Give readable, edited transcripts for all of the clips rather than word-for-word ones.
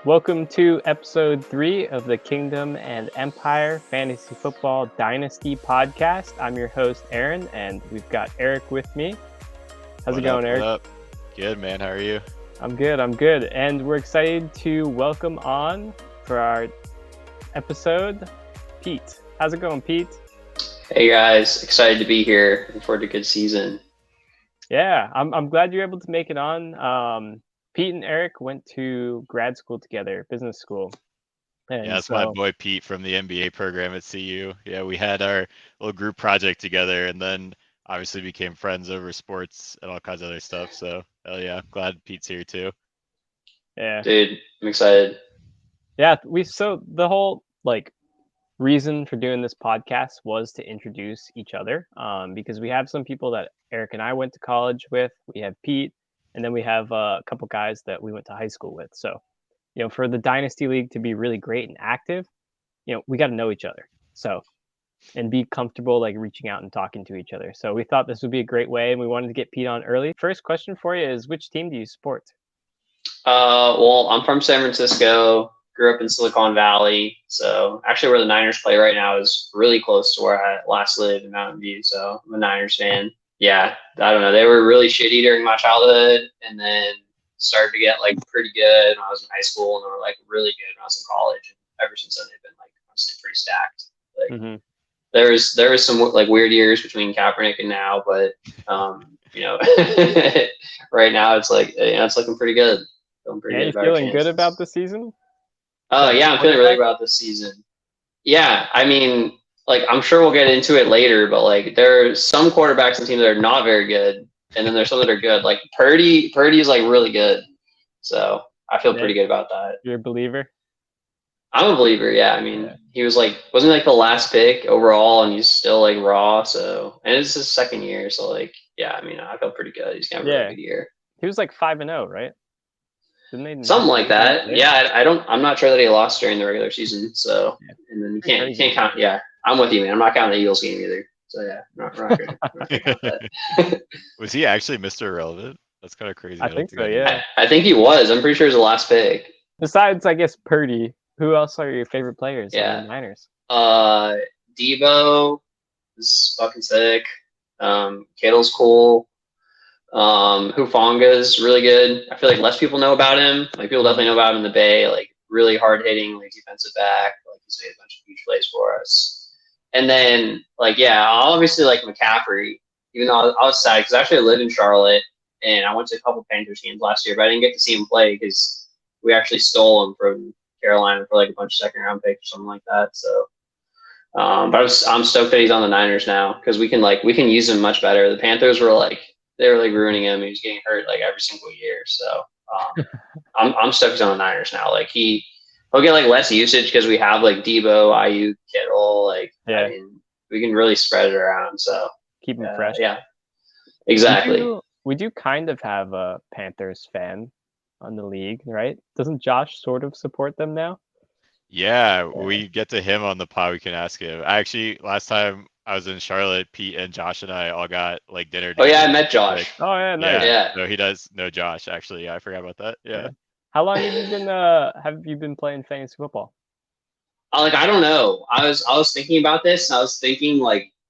Welcome to episode 3 of the Kingdom and Empire Fantasy Football Dynasty podcast. I'm your host, Aaron, and we've got Eric with me. How's it going, Eric? What up? Good, man. How are you? I'm good. And we're excited to welcome on for our episode, Pete. How's it going, Pete? Hey, guys. Excited to be here. Looking forward to a good season. Yeah, I'm glad you're able to make it on. Pete and Eric went to grad school together, business school. And yeah, that's my boy Pete from the MBA program at CU. Yeah, we had our little group project together and then obviously became friends over sports and all kinds of other stuff. So, hell yeah, I'm glad Pete's here too. Yeah. Dude, I'm excited. Yeah, the whole reason for doing this podcast was to introduce each other because we have some people that Eric and I went to college with. We have Pete. And then we have a couple guys that we went to high school with. So, for the Dynasty League to be really great and active, we got to know each other. So, and be comfortable reaching out and talking to each other. So we thought this would be a great way, and we wanted to get Pete on early. First question for you is, which team do you support? Well, I'm from San Francisco. Grew up in Silicon Valley. So actually where the Niners play right now is really close to where I last lived in Mountain View. So I'm a Niners fan. Yeah, I don't know. They were really shitty during my childhood and then started to get pretty good when I was in high school, and they were really good when I was in college. And ever since then, they've been honestly pretty stacked. There was some weird years between Kaepernick and now, but right now it's it's looking pretty good. You feeling good about the season? Oh yeah, I'm feeling really good about this season. Yeah, I mean, I'm sure we'll get into it later, but there are some quarterbacks in the team that are not very good, and then there's some that are good. Purdy is really good, so I feel pretty good about that. You're a believer? I'm a believer. Yeah, I mean, he was wasn't he the last pick overall, and he's still raw. So, and it's his second year, so yeah, I mean, I feel pretty good. He's gonna have a really good year. He was 5-0, right? Didn't they? Something like that. Yeah, I'm not sure that he lost during the regular season. So, and then you can't count. Yeah, I'm with you, man. I'm not counting the Eagles game either. So yeah, we're not gonna count that. Was he actually Mr. Irrelevant? That's kind of crazy. I think so. Yeah. I think he was. I'm pretty sure he's the last pick. Besides, I guess Purdy. Who else are your favorite players? Yeah, in the Niners. Debo is fucking sick. Kittle's cool. Hufanga's really good. I feel less people know about him. People definitely know about him in the Bay. Really hard hitting, defensive back. He's made a bunch of huge plays for us. And then obviously McCaffrey. Even though I was sad because actually I lived in Charlotte and I went to a couple Panthers games last year, but I didn't get to see him play because we actually stole him from Carolina for a bunch of second round picks or something like that. So, but I'm stoked that he's on the Niners now because we can use him much better. The Panthers were they were ruining him. He was getting hurt every single year. So I'm stoked he's on the Niners now. He'll get less usage because we have Debo, Ayuk, Kittle. I mean, we can really spread it around. So keep him fresh. Yeah, exactly. We do kind of have a Panthers fan on the league, right? Doesn't Josh sort of support them now? Yeah, we get to him on the pod. We can ask him. Actually, last time I was in Charlotte, Pete and Josh and I all got dinner. Oh yeah, I met Josh. Oh yeah, nice. Yeah. No, he does know Josh. Actually, yeah, I forgot about that. Yeah. How long have you been playing fantasy football? I don't know. I was thinking about this. I was thinking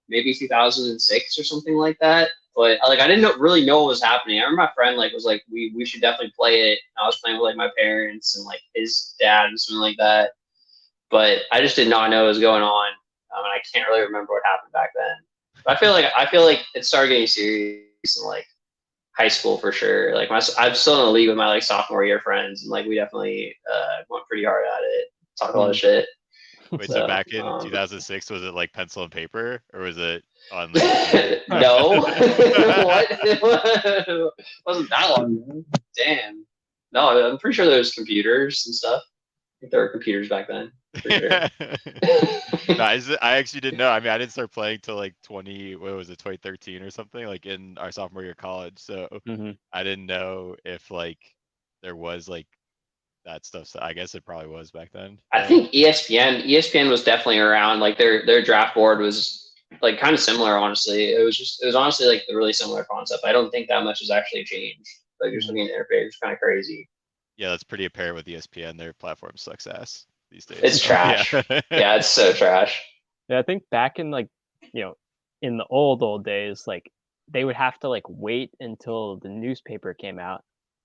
maybe 2006 or something like that. But I didn't really know what was happening. I remember my friend was we should definitely play it. I was playing with my parents and his dad and something like that. But I just did not know what was going on. And I can't really remember what happened back then. But I feel like it started getting serious in high school for sure. I'm still in the league with my sophomore year friends, and we definitely went pretty hard at it. Talk a lot of shit. Wait, so back in 2006, was it pencil and paper, or was it on? No, what? It wasn't that long. Damn. No, I'm pretty sure there was computers and stuff. I think there were computers back then. For sure. No, I actually didn't know. I mean, I didn't start playing till 2013 or something, in our sophomore year of college. So I didn't know if there was that stuff. So I guess it probably was back then. I think ESPN was definitely around. Their draft board was kind of similar. Honestly, it was honestly the really similar concept. I don't think that much has actually changed. Just looking at the interface, it's kind of crazy. Yeah, that's pretty apparent with ESPN. Their platform sucks ass these days. It's trash. Yeah, it's so trash. Yeah, I think back in like, in the old days, like they would have to like wait until the newspaper came out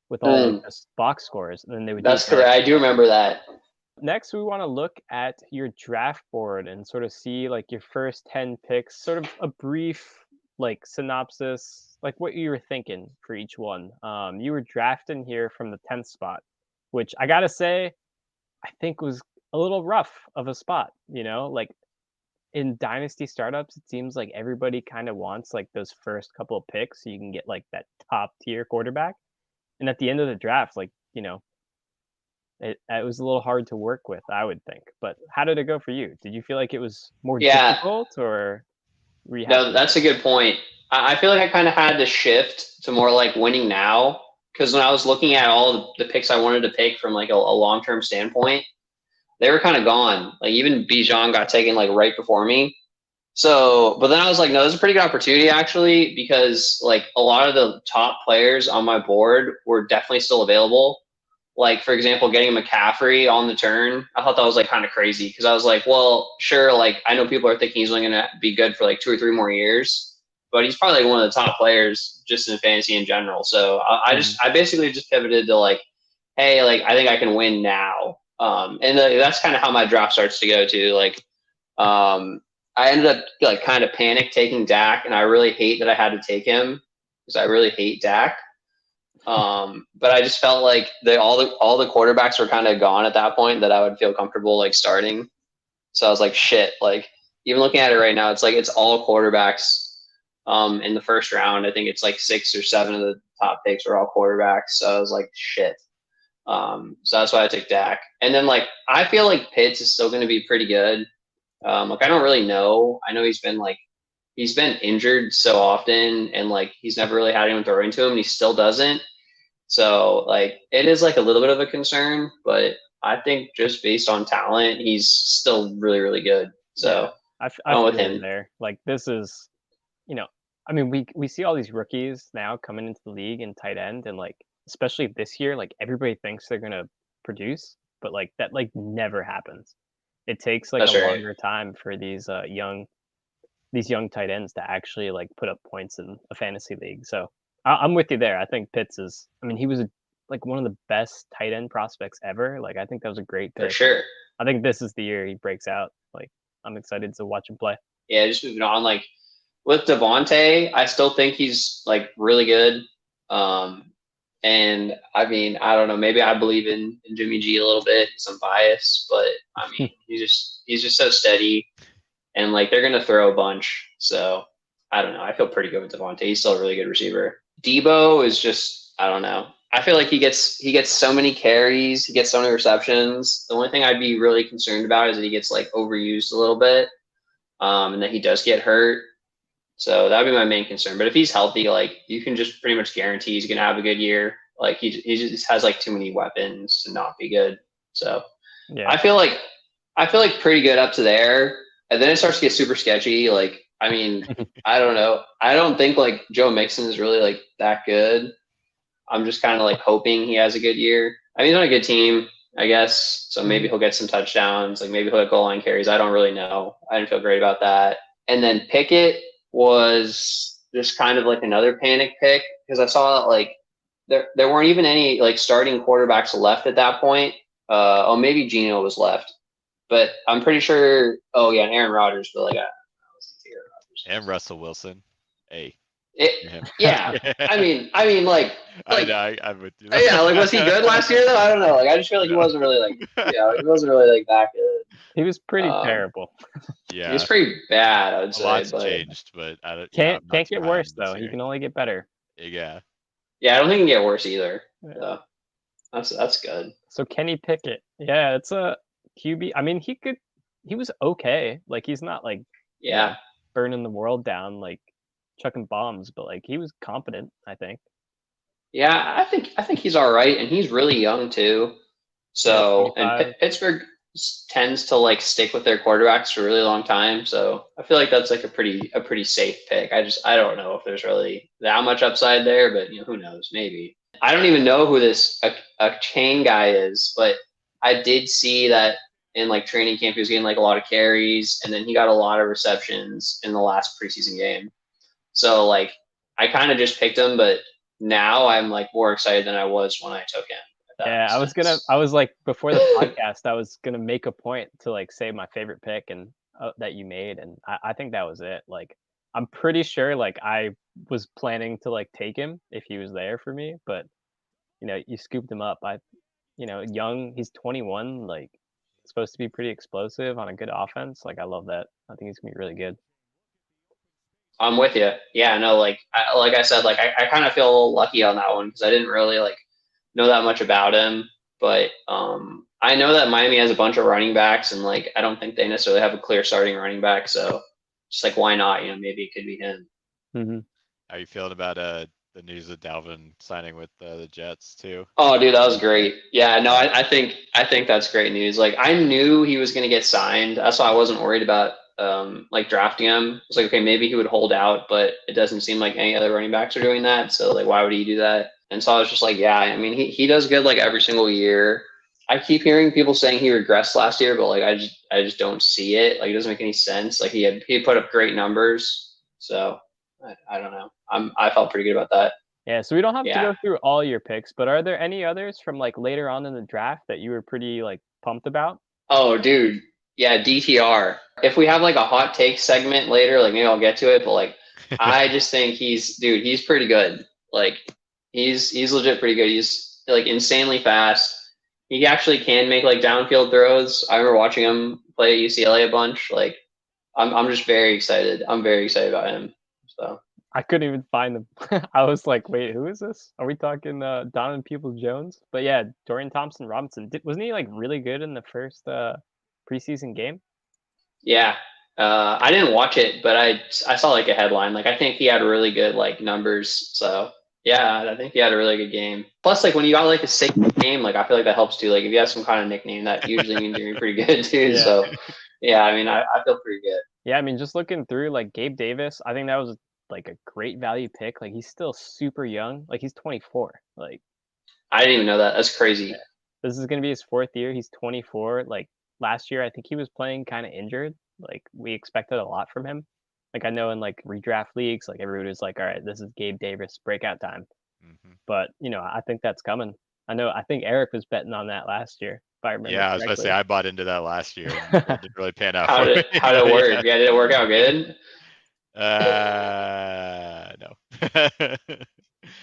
with all like the box scores, and then they would do it. That's correct. I do remember that. Next, we want to look at your draft board and sort of see like your first 10 picks, sort of a brief like synopsis, like what you were thinking for each one. You were drafting here from the 10th spot, which I gotta say, I think was a little rough of a spot, like in dynasty startups, it seems like everybody kind of wants like those first couple of picks so you can get like that top tier quarterback. And at the end of the draft, like, it was a little hard to work with, I would think. But how did it go for you? Did you feel like it was more difficult, or were you happy? No, that's a good point. I feel like I kind of had to shift to more like winning now, because when I was looking at all the picks I wanted to pick from like a long-term standpoint, they were kind of gone. Like even Bijan got taken like right before me. So, but then I was like, no, this is a pretty good opportunity actually, because like a lot of the top players on my board were definitely still available. Like for example, getting McCaffrey on the turn, I thought that was like kind of crazy, because I was like, well, sure, like I know people are thinking he's only going to be good for like 2 or 3 more years, but he's probably like one of the top players just in fantasy in general. So I basically just pivoted to like, hey, like I think I can win now. And that's kind of how my draft starts to go to. Like, I ended up like kind of panic taking Dak, and I really hate that I had to take him because I really hate Dak. But I just felt like all the quarterbacks were kind of gone at that point that I would feel comfortable like starting. So I was like, shit. Like even looking at it right now, it's like it's all quarterbacks. In the first round, I think it's like 6 or 7 of the top picks are all quarterbacks. So I was like, shit. So that's why I took Dak. And then like I feel like Pitts is still going to be pretty good. Like I don't really know. I know he's been injured so often, and like he's never really had anyone throwing to him, and he still doesn't. So like it is like a little bit of a concern, but I think just based on talent, he's still really, really good. So I I'm with feel him there. Like this is, I mean, we see all these rookies now coming into the league in tight end, and like especially this year, like everybody thinks they're gonna produce, but like that like never happens. It takes like That's a right. longer time for these young tight ends to actually like put up points in a fantasy league. So I'm with you there. I think Pitts is. I mean, he was like one of the best tight end prospects ever. Like I think that was a great pick. For sure. I think this is the year he breaks out. Like I'm excited to watch him play. Yeah, just moving on. Like with Devontae, I still think he's like really good. And I mean, I don't know. Maybe I believe in Jimmy G a little bit. Some bias, but I mean, he's just so steady, and like they're gonna throw a bunch. So I don't know. I feel pretty good with Devontae. He's still a really good receiver. Debo is just I don't know. I feel like he gets so many carries. He gets so many receptions. The only thing I'd be really concerned about is that he gets like overused a little bit, and that he does get hurt. So that'd be my main concern. But if he's healthy, like you can just pretty much guarantee he's gonna have a good year. Like he just has like too many weapons to not be good. So yeah, I feel like pretty good up to there, and then it starts to get super sketchy. Like I mean, I don't know. I don't think like Joe Mixon is really like that good. I'm just kind of like hoping he has a good year. I mean, he's on a good team, I guess. So maybe he'll get some touchdowns. Like maybe he'll get goal line carries. I don't really know. I didn't feel great about that. And then Pickett was just kind of like another panic pick, because I saw that like there weren't even any like starting quarterbacks left at that point. Oh, maybe Geno was left, but I'm pretty sure. Oh yeah, and Aaron Rodgers, but like I wasn't Aaron Rodgers. And Russell Wilson. Hey. Yeah, I mean, like I'm with you. Yeah, like was he good last year though? I don't know. Like I just feel like he wasn't really like he wasn't really like that good. He was pretty terrible. Yeah, he was pretty bad. I would say. A lot's but changed, but can't get worse though. He can only get better. Yeah. Yeah, I don't think he can get worse either. So that's good. So Kenny Pickett, yeah, it's a QB. I mean, he was okay. Like he's not like burning the world down, like chucking bombs, but like he was competent, I think. Yeah, I think he's all right, and he's really young too. So and Pittsburgh tends to like stick with their quarterbacks for a really long time. So I feel like that's like a pretty safe pick. I don't know if there's really that much upside there, but who knows? Maybe. I don't even know who this a chain guy is, but I did see that in like training camp he was getting like a lot of carries, and then he got a lot of receptions in the last preseason game. So like I kind of just picked him, but now I'm like more excited than I was when I took him. Yeah, I was like before the podcast, I was gonna make a point to like say my favorite pick and that you made, and I think that was it. Like, I'm pretty sure like I was planning to like take him if he was there for me, but you scooped him up. Young, he's 21, like supposed to be pretty explosive on a good offense. Like, I love that. I think he's gonna be really good. I'm with you. Yeah, no, like I said, like I kind of feel a little lucky on that one because I didn't really like know that much about him, but I know that Miami has a bunch of running backs, and like I don't think they necessarily have a clear starting running back, so just like why not? Maybe it could be him. Mm-hmm. How are you feeling about the news of Dalvin signing with the Jets too? Oh, dude, that was great. Yeah, no, I think that's great news. Like I knew he was gonna get signed. That's why I wasn't worried about like drafting him. It's like, okay, maybe he would hold out, but it doesn't seem like any other running backs are doing that. So like why would he do that? And so I was just like, yeah, I mean he does good like every single year. I keep hearing people saying he regressed last year, but like I just don't see it. Like it doesn't make any sense. Like he put up great numbers. So I don't know. I felt pretty good about that. Yeah, so we don't have to go through all your picks, but are there any others from like later on in the draft that you were pretty like pumped about? Oh, dude. Yeah, DTR. If we have like a hot take segment later, like maybe I'll get to it, but like I just think he's pretty good. Like he's legit pretty good. He's like insanely fast. He actually can make like downfield throws. I remember watching him play at UCLA a bunch. Like I'm just very excited. I'm very excited about him. So I couldn't even find them. I was like, wait, who is this? Are we talking Donovan Peoples-Jones? But yeah, Dorian Thompson-Robinson. Wasn't he like really good in the first preseason game? yeah. I didn't watch it, but I saw like a headline. Like I think he had really good like numbers. So yeah, I think he had a really good game. Plus, like when you got like a sick name, like I feel like that helps too. Like if you have some kind of nickname, that usually means you're doing pretty good too. Yeah. So yeah, I mean I feel pretty good. Yeah, I mean just looking through like Gabe Davis, I think that was like a great value pick. Like he's still super young. Like he's 24. Like I didn't even know that. That's crazy. Yeah. This is gonna be his 4th year. He's 24. Like last year, I think he was playing kind of injured. Like we expected a lot from him. Like I know in like redraft leagues, like everybody was like, all right, this is Gabe Davis breakout time. Mm-hmm. But I think that's coming. I think Eric was betting on that last year, if I remember. Yeah, I was about to say I bought into that last year. And it didn't really pan out. How did it work? Yeah, did it work out good? No.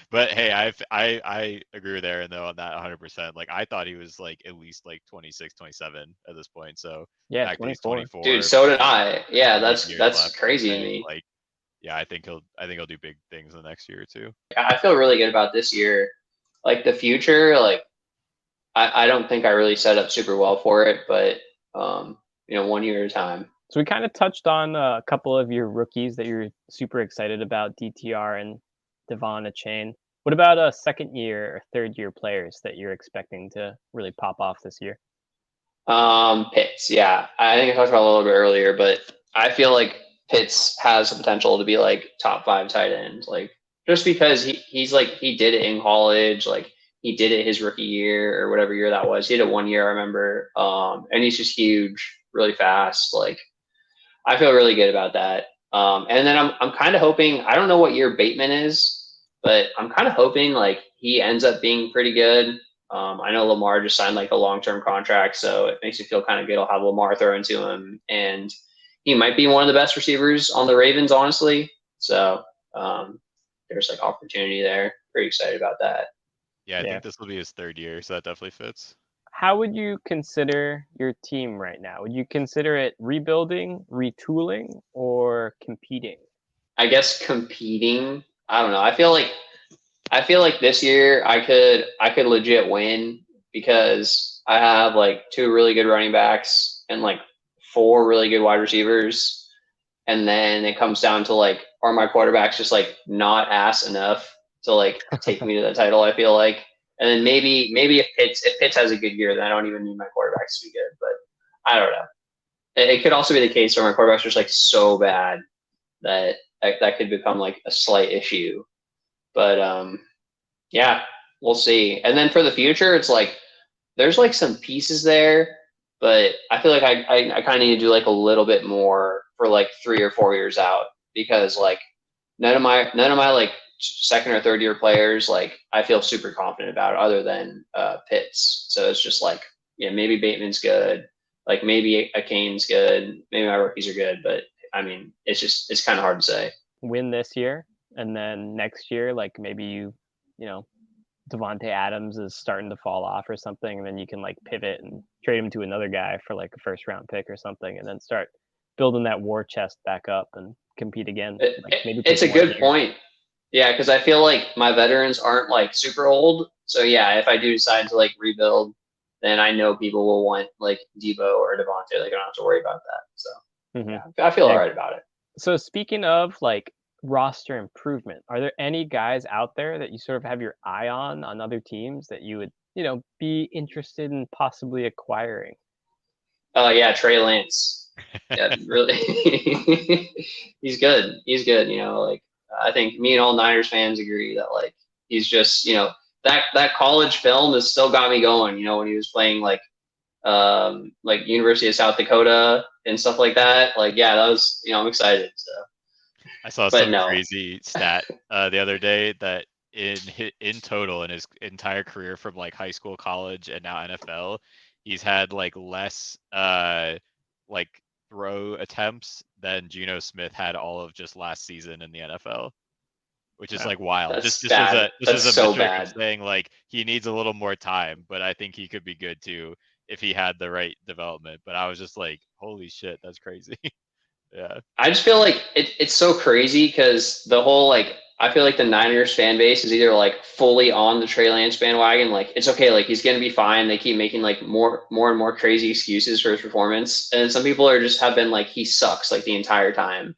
But hey, I agree with Aaron though on that 100%. Like I thought he was like at least like 26, 27 at this point. So yeah, 24. Dude, so did I. Yeah, that's crazy to me. Like, yeah, I think he'll do big things the next year or two. I feel really good about this year. Like the future, like I don't think I really set up super well for it, but 1 year at a time. So we kind of touched on a couple of your rookies that you're super excited about, DTR and Devon Achane. What about second year or third year players that you're expecting to really pop off this year? Pitts, yeah. I think I talked about it a little bit earlier, but I feel like Pitts has the potential to be like top 5 tight end. Like just because he's like he did it in college, like he did it his rookie year or whatever year that was. He did it 1 year, I remember. And he's just huge, really fast. Like I feel really good about that. And then I'm kind of hoping, I don't know what year Bateman is, but I'm kind of hoping like he ends up being pretty good. I know Lamar just signed like a long-term contract, so it makes me feel kind of good. I'll have Lamar throw into him, and he might be one of the best receivers on the Ravens, honestly. So there's like opportunity there. Pretty excited about that. Yeah, I think this will be his 3rd year, so that definitely fits. How would you consider your team right now? Would you consider it rebuilding, retooling, or competing? I guess competing. I don't know. I feel like this year I could legit win because I have like 2 really good running backs and like 4 really good wide receivers. And then it comes down to like, are my quarterbacks just like not ass enough to like take me to the title, I feel like. And then maybe if Pitts has a good year, then I don't even need my quarterbacks to be good. But I don't know. It could also be the case where my quarterbacks are just like so bad that could become like a slight issue. But yeah, we'll see. And then for the future, it's like there's like some pieces there, but I feel like I kind of need to do like a little bit more for like 3 or 4 years out, because like none of my like second or third year players like I feel super confident about other than Pitts. So it's just like, yeah, maybe Bateman's good, like maybe a Kane's good, maybe my rookies are good, but I mean it's kind of hard to say. Win this year, and then next year, like maybe you know, Devontae Adams is starting to fall off or something, and then you can like pivot and trade him to another guy for like a first round pick or something, and then start building that war chest back up and compete again. Like maybe It's take a good point. Yeah, because I feel like my veterans aren't like super old. So yeah, if I do decide to like rebuild, then I know people will want like Debo or Devontae. Like I don't have to worry about that. So yeah, I feel all right about it. So speaking of like roster improvement, are there any guys out there that you sort of have your eye on other teams that you would, be interested in possibly acquiring? Oh yeah, Trey Lance. Yeah, really. He's good. He's good. Like I think me and all Niners fans agree that like he's just that college film has still got me going. When he was playing like University of South Dakota and stuff like that. Like yeah, that was I'm excited. So I saw some crazy stat the other day that in total in his entire career from like high school, college, and now NFL, he's had like less like throw attempts than Geno Smith had all of just last season in the NFL, which is like wild. That's Just bad. as a so metric bad. of saying like he needs a little more time, but I think he could be good too if he had the right development. But I was just like, holy shit, that's crazy. Yeah. I just feel like it's so crazy because the whole like I feel like the Niners fan base is either like fully on the Trey Lance bandwagon, like it's okay, like he's gonna be fine. They keep making like more and more crazy excuses for his performance, and some people are just have been like he sucks like the entire time.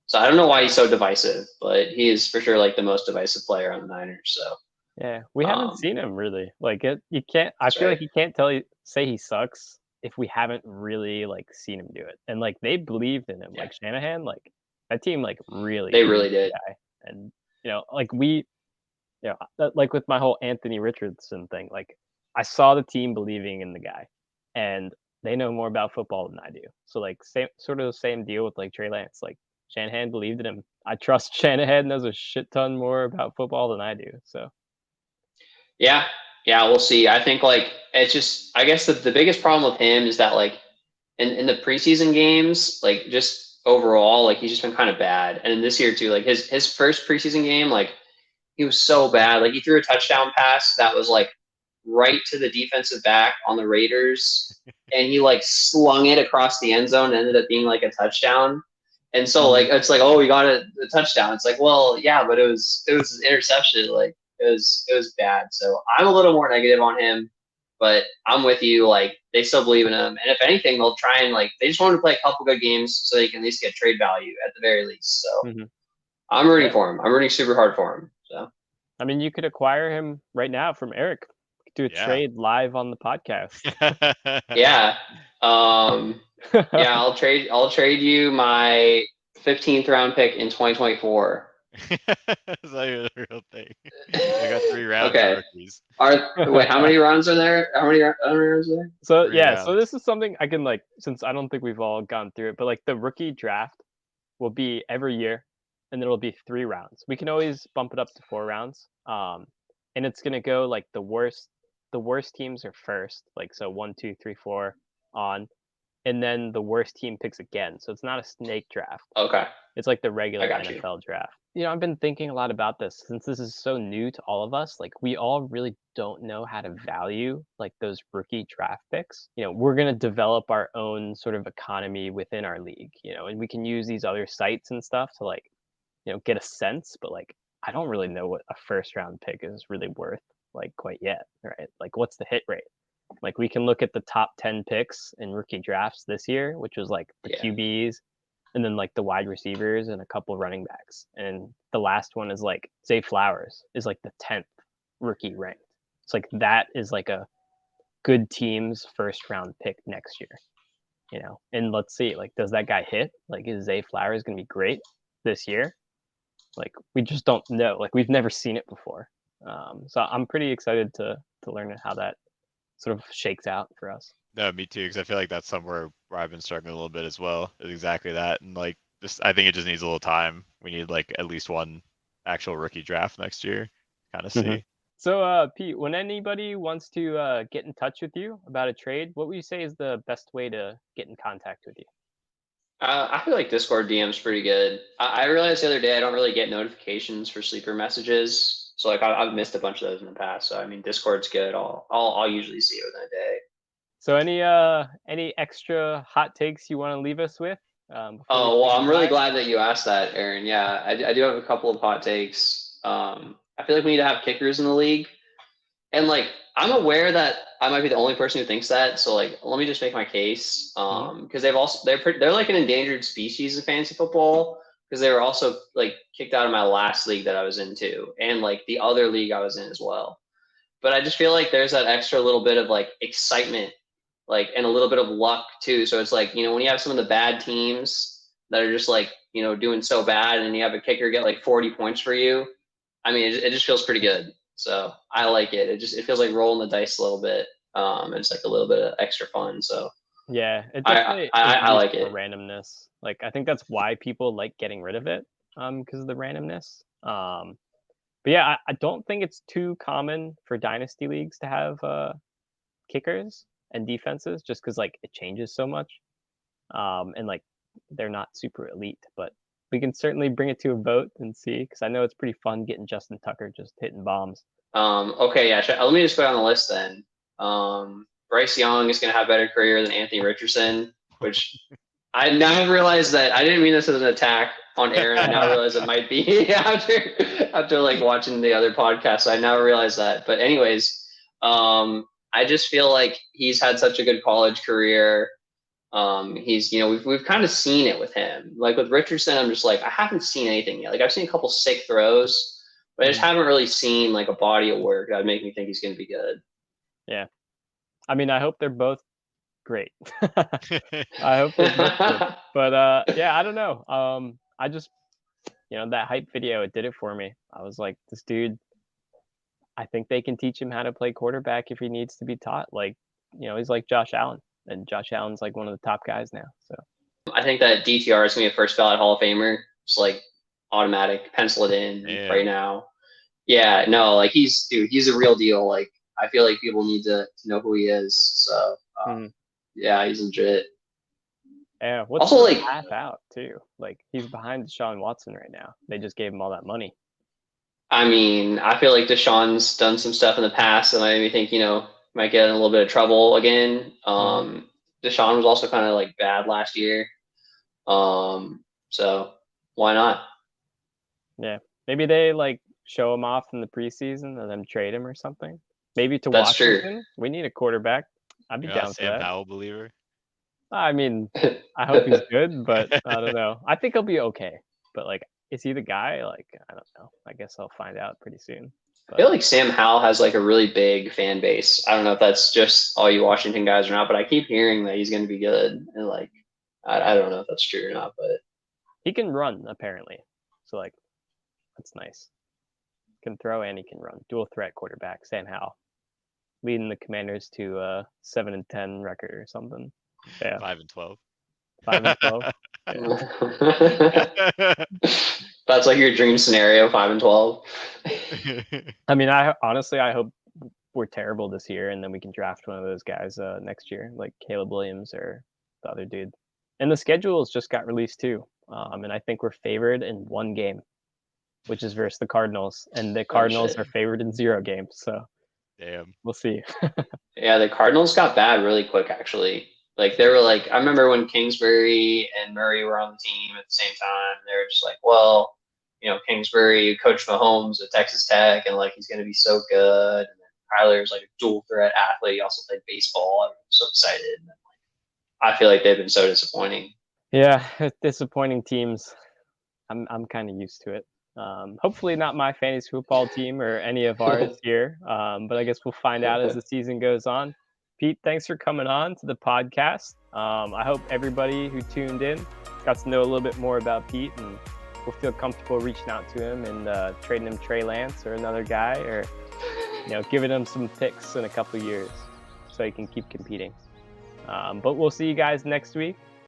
So I don't know why he's so divisive, but he is for sure like the most divisive player on the Niners. So yeah, we haven't seen him really. Like you can't. I feel like you can't say he sucks if we haven't really like seen him do it. And like they believed in him. Yeah. Like Shanahan, like that team, like really. They really did. Guy. And like like with my whole Anthony Richardson thing, like I saw the team believing in the guy, and they know more about football than I do. So like sort of the same deal with like Trey Lance. Like Shanahan believed in him. I trust Shanahan knows a shit ton more about football than I do. So. Yeah, we'll see. I think like it's just I guess the biggest problem with him is that like in the preseason games, like just overall, like he's just been kind of bad. And in this year too, like his first preseason game, like he was so bad. Like he threw a touchdown pass that was like right to the defensive back on the Raiders, and he like slung it across the end zone and ended up being like a touchdown. And so like it's like, oh, we got a touchdown. It's like, well, yeah, but it was an interception. Like it was bad. So I'm a little more negative on him, but I'm with you. Like they still believe in him, and if anything, they'll try and like they just want to play a couple good games so they can at least get trade value at the very least. So I'm rooting for him. I'm rooting super hard for him. So I mean, you could acquire him right now from Eric. Do a trade live on the podcast. Yeah. Yeah, I'll trade you my 15th round pick in 2024. Is that a real thing? I got 3 rounds okay. rookies. Wait, how many rounds are there? How many rounds are there? So so this is something I can like, since I don't think we've all gone through it, but like the rookie draft will be every year, and it'll be 3 rounds. We can always bump it up to 4 rounds. And it's gonna go like the worst teams are first, like so 1, 2, 3, 4 on, and then the worst team picks again. So it's not a snake draft. Okay. It's like the regular NFL draft. I've been thinking a lot about this since this is so new to all of us. Like we all really don't know how to value like those rookie draft picks. We're going to develop our own sort of economy within our league, and we can use these other sites and stuff to like, get a sense, but like I don't really know what a first round pick is really worth like quite yet, right? Like what's the hit rate? Like we can look at the top 10 picks in rookie drafts this year, which was like the QBs, and then like the wide receivers and a couple running backs. And the last one is like Zay Flowers is like the 10th rookie ranked. It's like that is like a good team's first round pick next year, And let's see, like, does that guy hit? Like, is Zay Flowers going to be great this year? Like, we just don't know. Like, we've never seen it before. So I'm pretty excited to learn how that sort of shakes out for us. No, me too, because I feel like that's somewhere where I've been struggling a little bit as well. Is exactly that, and like I think it just needs a little time. We need like at least one actual rookie draft next year, kind of see. Mm-hmm. So, Pete, when anybody wants to get in touch with you about a trade, what would you say is the best way to get in contact with you? I feel like Discord DM's pretty good. I realized the other day I don't really get notifications for sleeper messages, so like I've missed a bunch of those in the past. So I mean, Discord's good. I'll usually see it within a day. So any extra hot takes you want to leave us with? Oh well, I'm really glad that you asked that, Aaron. Yeah, I do have a couple of hot takes. I feel like we need to have kickers in the league, and like I'm aware that I might be the only person who thinks that. So like, let me just make my case. Because they're like an endangered species of fantasy football, because they were also like kicked out of my last league that I was into, and like the other league I was in as well. But I just feel like there's that extra little bit of like excitement, like, and a little bit of luck too. So it's like, when you have some of the bad teams that are just like, doing so bad, and you have a kicker get like 40 points for you, I mean, it just feels pretty good. So I like it. It feels like rolling the dice a little bit. It's like a little bit of extra fun. So yeah, it definitely I like it. Randomness. Like I think that's why people like getting rid of it, because of the randomness. But yeah, I don't think it's too common for dynasty leagues to have kickers and defenses, just because like it changes so much, and like they're not super elite. But we can certainly bring it to a vote and see, because I know it's pretty fun getting Justin Tucker just hitting bombs. Okay, yeah. Let me just put it on the list then. Bryce Young is going to have a better career than Anthony Richardson, which I now realize that I didn't mean this as an attack on Aaron. I now realize it might be after like watching the other podcasts. I now realize that. But anyways, I just feel like he's had such a good college career. He's, we've kind of seen it with him. Like with Richardson, I'm just like, I haven't seen anything yet. Like I've seen a couple sick throws, but I just haven't really seen like a body of work that would make me think he's going to be good. Yeah. I mean, I hope they're both great. I hope they're both good. But yeah, I don't know. I just, that hype video, it did it for me. I was like, this dude, I think they can teach him how to play quarterback if he needs to be taught. Like, he's like Josh Allen, and Josh Allen's like one of the top guys now. So I think that DTR is going to be a first ballot Hall of Famer. Just like automatic, pencil it in right now. Yeah, no, like he's a real deal. Like I feel like people need to know who he is. So yeah, he's legit. Yeah, what's also like half out too? Like he's behind Deshaun Watson right now. They just gave him all that money. I mean, I feel like Deshaun's done some stuff in the past that made me think, might get in a little bit of trouble again. Deshaun was also kind of like bad last year. So why not? Yeah, maybe they like show him off in the preseason and then trade him or something. Maybe to That's Washington. True. We need a quarterback. I'd be down for Sam that. Howell believer. I mean, I hope he's good, but I don't know. I think he'll be okay. But like, is he the guy? Like, I don't know. I guess I'll find out pretty soon. But I feel like Sam Howell has like a really big fan base. I don't know if that's just all you Washington guys or not, but I keep hearing that he's going to be good. And like, I don't know if that's true or not, but he can run apparently. So like, that's nice. Can throw and he can run. Dual threat quarterback, Sam Howell, leading the Commanders to a 7-10 record or something. Yeah, 5-12. 5-12. Yeah. That's like your dream scenario, 5-12. I mean, I honestly hope we're terrible this year, and then we can draft one of those guys next year, like Caleb Williams or the other dude. And the schedules just got released too, and I think we're favored in one game, which is versus the Cardinals, and the Cardinals are favored in 0 games. So, damn, we'll see. Yeah, the Cardinals got bad really quick, actually. Like they were like, I remember when Kingsbury and Murray were on the team at the same time. They were just like, well, Kingsbury coached Mahomes at Texas Tech, and like he's going to be so good. And then Kyler's like a dual threat athlete. He also played baseball. I'm so excited. And then, like, I feel like they've been so disappointing. Yeah, disappointing teams. I'm kind of used to it. Hopefully not my fantasy football team or any of ours here. But I guess we'll find out as the season goes on. Pete, thanks for coming on to the podcast. I hope everybody who tuned in got to know a little bit more about Pete and will feel comfortable reaching out to him and trading him Trey Lance or another guy, or giving him some picks in a couple years so he can keep competing. But we'll see you guys next week.